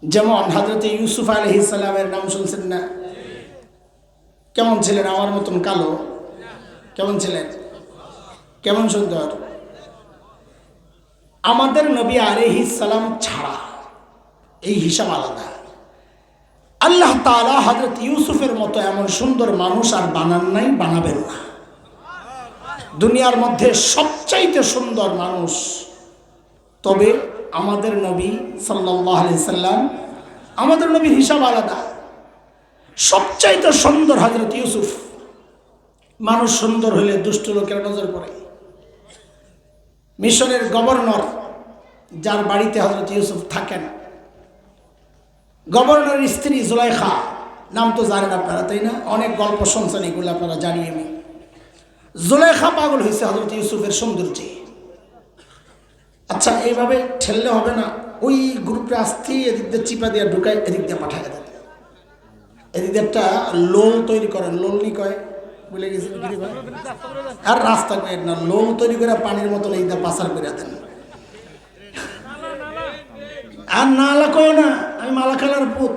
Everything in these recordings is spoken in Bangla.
যেমন হযরতে ইউসুফ আলাইহিস সালামের নাম শুনছেন না? কেমন ছিলেন? আমার মতন কালো? কেমন ছিলেন? কেমন সুন্দর? আমাদের নবী আলাইহিস সালাম ছাড়া এই হিসাব আলাদা। আল্লাহ তাআলা হযরত ইউসুফের মতো এমন সুন্দর মানুষ আর বানান নাই, বানাবেন না। দুনিয়ার মধ্যে সবচাইতে সুন্দর মানুষ তবে আমাদের নবী সাল্লাল্লাহু আলাইহি সাল্লাম। আমাদের নবীর হিসাব আলাদা। সবচাইতে সুন্দর হযরত ইউসুফ। মানুষ সুন্দর হলে দুষ্ট লোকের নজর পড়ে। মিশরের গভর্নর যার বাড়িতে হযরত ইউসুফ থাকেন, গভর্নরের স্ত্রী জুলাইখা, নাম তো জানেন আপনারা, তাই না? অনেক গল্প শুনছেন, এগুলো আপনারা জানিয়ে নি। জুলাইখা পাগল হয়েছে হযরত ইউসুফের সৌন্দর্যে। আচ্ছা, এইভাবে ঠেললে হবে না। ওই গ্রুপে আসতে এদিক দিয়ে চিপা দিয়ে ঢুকায়, এদিক দিয়ে পাঠায় দেন। এদিক দিয়ে একটা লোল তৈরি করেন। লোলনি কয়, বলে গেছি আর রাস্তা কয়েক না, লোল তৈরি করে পানির মতন এই দিয়ে পাচার করে দেন। আর নালা কয় না, আমি মালা খালার পুত,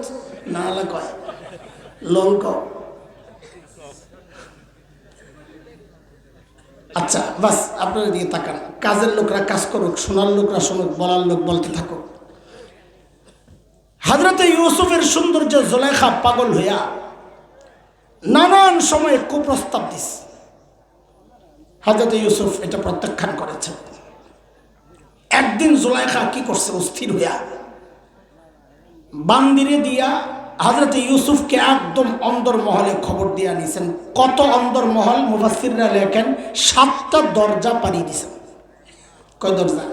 নালা কয়, লোল কয়। আচ্ছা বাস, আপনারা দিকে তাকান। কাজের লোকরা কাজ করুক, শোনার লোকরা শুনুক, বলার লোক বলতে থাকুক। হযরতে ইউসুফের সৌন্দর্য জুলাইখা পাগল হইয়া নানান সময়ে কুপ্রস্তাব দিস। হযরতে ইউসুফ এটা প্রত্যাখ্যান করেছেন। একদিন জুলাইখা কি করছে, অস্থির হইয়া বান্দিরে দিয়া হযরতে ইউসুফকে একদম অন্দর মহলে খবর দিয়া নিছেন। কত অন্দর মহল? মুফাসসিররা লেখেন 7টা দরজা পাড়ি দিছেন। কয় দরজা?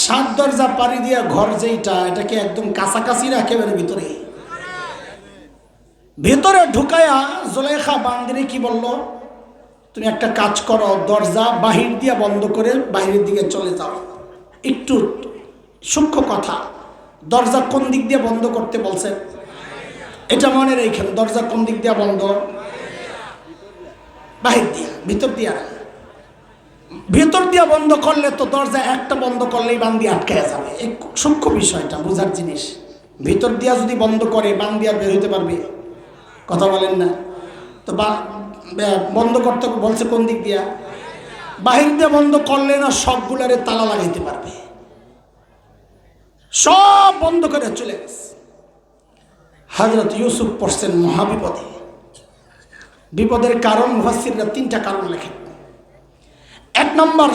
7 দরজা পাড়ি দিয়া ঘর যেইটা, এটাকে একদম কাছাকাছি রাখে ভিতরে। ভেতরে ঢুকায়া জুলাইখা বান্দিরে কি বলল, তুমি একটা কাজ করো, দরজা বাহির দিয়া বন্ধ করে বাহিরের দিকে চলে যাও। একটু সূক্ষ্ম কথা, দরজা কোন দিক দিয়ে বন্ধ করতে বলছেন? এটা মনে রেখেন, দরজা কোন দিক দিয়ে বন্ধ? বাহির দিয়া, ভিতর দিয়া। ভিতর দিয়া বন্ধ করলে তো দরজা একটা বন্ধ করলেই বান্দি আটকে যাবে। এই সূক্ষ্ম বিষয়টা বোঝার জিনিস। ভিতর দিয়া যদি বন্ধ করে, বান্দি আর বের হইতে পারবে? কথা বলেন না তো। বন্ধ করতে বলছে কোন দিক দিয়া? বাহির দিয়ে বন্ধ করলে না সবগুলারে তালা লাগাইতে পারবে। সব বন্ধ করে চলে গেছে। হযরত ইউসুফ পড়ছেন মহাবিপদে। বিপদের কারণ মুফাসসিররা 3টা কারণ লেখেন। 1 নম্বর,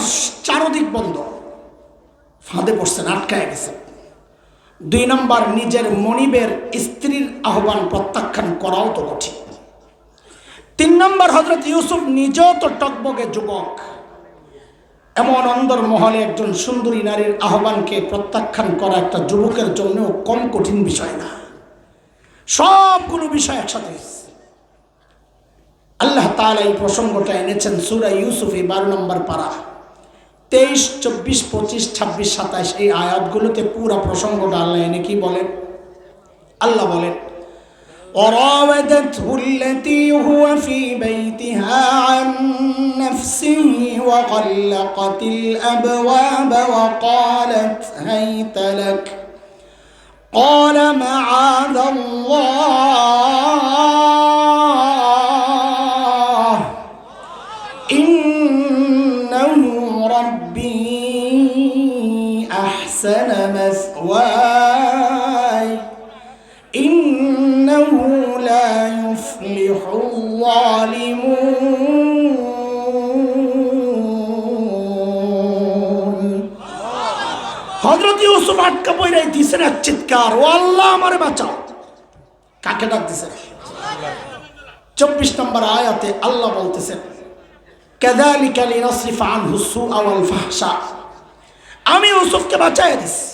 চারদিক বন্ধ, ফাঁদে পড়ছেন, আটকায় গেছেন। 2 নম্বর, নিজের মনিবের স্ত্রীর আহ্বান প্রত্যাখ্যান করাও তো কঠিন। 3 নম্বর, হযরত ইউসুফ নিজেও তো টকবগে যুবক। এমন অন্দর মহলে একজন সুন্দরী নারীর আহ্বানকে প্রত্যাখ্যান করা একটা যুবকের জন্য কম কঠিন বিষয় না। সবগুলো বিষয় একসাথে। আল্লাহ তাআলা এই প্রসঙ্গটা এনেছেন সূরা ইউসুফে 12 নম্বর পারা 23, 24, 25, 26, 27 এই আয়াতগুলোতে পুরো প্রসঙ্গটা আল্লাহ এনে কি বলেন? আল্লাহ বলেন, وراودته التي هو في بيتها عن نفسه وغلقت الأبواب وقالت هيت لك قال معاذ الله إنه ربي أحسن مثواي إنه لا يفلح الظالمون। হযরত ইউসুফ আটকা পড়ে দিছেন এক চিৎকার, ও আল্লাহ আমারে বাঁচাও। কাকে ডাক দিছেন? 24 নম্বর আয়াতে আল্লাহ বলতেছেন, কাযালিকা লিনাসরিফা আনহু সুআ ওয়াল ফাহশা। আমি ইউসুফকে বাঁচায় দিছি।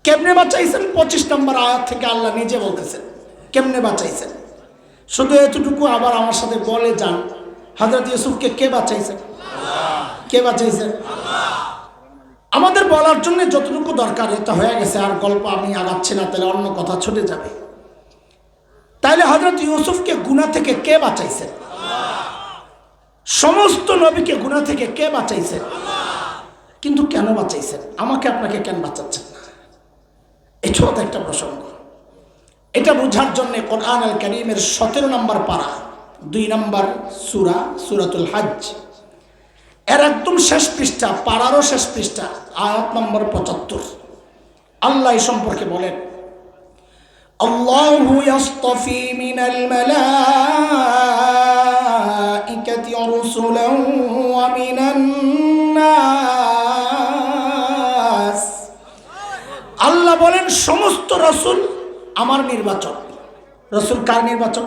কেমনে বাঁচাইছেন? 25 নম্বর আয়াত থেকে আল্লাহ নিজে বলতেছেন কেমনে বাঁচাইছেন। শুধু এতটুকু আবার আমার সাথে বলে যান, হযরত ইউসুফকে কে বাঁচাইছেন? কে বাঁচাইছেন? আমাদের বলার জন্য যতটুকু দরকার এটা হয়ে গেছে। আর গল্প আমি আগাচ্ছি না, তাহলে অন্য কথা ছুটে যাবে। তাইলে হযরত ইউসুফকে গুনাহ থেকে কে বাঁচাইছেন? সমস্ত নবীকে গুনাহ থেকে কে বাঁচাইছেন? কিন্তু কেন বাঁচাইছেন? আমাকে আপনাকে কেন বাঁচাচ্ছেন না? বিখ্যাত একটা প্রসঙ্গ। এটা বোঝার জন্য কোরআন আল কারীমের 17 নম্বর পারা 2 নম্বর সূরা সূরাতুল হজ এর একদম শেষ পৃষ্ঠা, পারারও শেষ পৃষ্ঠা, আয়াত নম্বর 75 আল্লাহ এই সম্পর্কে বলেন, আল্লাহু ইয়াসতাফি মিনাল মালাইকাতি রাসূলান ওয়া মিনান নাস। আল্লাহ বলেন সমস্ত রাসূল আমার নির্বাচন। রাসূল কার নির্বাচন?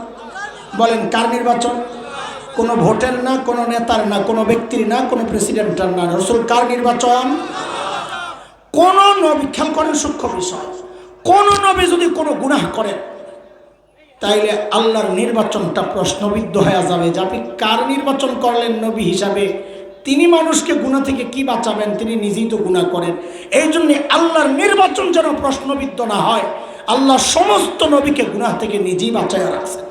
বলেন কার নির্বাচন? কোনো ভোটের না, কোনো নেতার না, কোনো ব্যক্তির না, কোনো প্রেসিডেন্টের না। রাসূল কার নির্বাচন? কোন নবী, খেয়াল করেন সূক্ষ্ম বিষয়, কোন নবী যদি কোনো গুনাহ করেন তাইলে আল্লাহর নির্বাচনটা প্রশ্নবিদ্ধ হয়ে যাবে যে আপনি কার নির্বাচন করলেন নবী হিসাবে? তিনি মানুষকে গুনাহ থেকে কি বাঁচাবেন? তিনি নিজেই তো গুনাহ করেন। এই জন্য আল্লাহর নির্বাচন যেন প্রশ্নবিদ্ধ না হয়, আল্লাহ সমস্ত নবীকে গুনাহ থেকে নিজেই বাঁচায় রাখছেন।